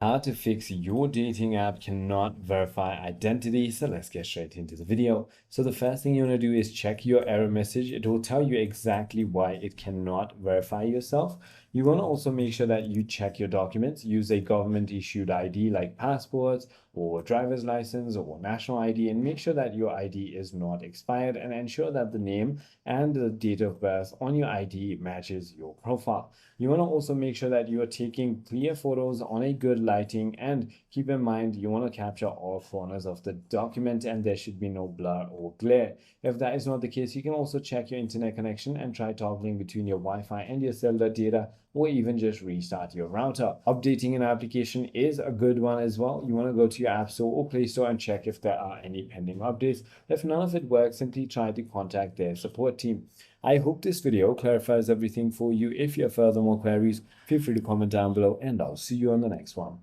How to fix your dating app cannot verify identity. So let's get straight into the video. So the first thing you want to do is check your error message. It will tell you exactly why it cannot verify yourself. You want to also make sure that you check your documents. Use a government issued ID like passports or driver's license or national ID, and make sure that your ID is not expired, and ensure that the name and the date of birth on your ID matches your profile. You want to also make sure that you are taking clear photos on a good lighting, and keep in mind you want to capture all corners of the document and there should be no blur or glare. If that is not the case, you can also check your internet connection and try toggling between your Wi-Fi and your cellular data, or even just restart your router. Updating an application is a good one as well. You want to go to your App Store or Play Store and check if there are any pending updates. If none of it works, simply try to contact their support team. I hope this video clarifies everything for you. If you have further more queries, feel free to comment down below, and I'll see you on the next one.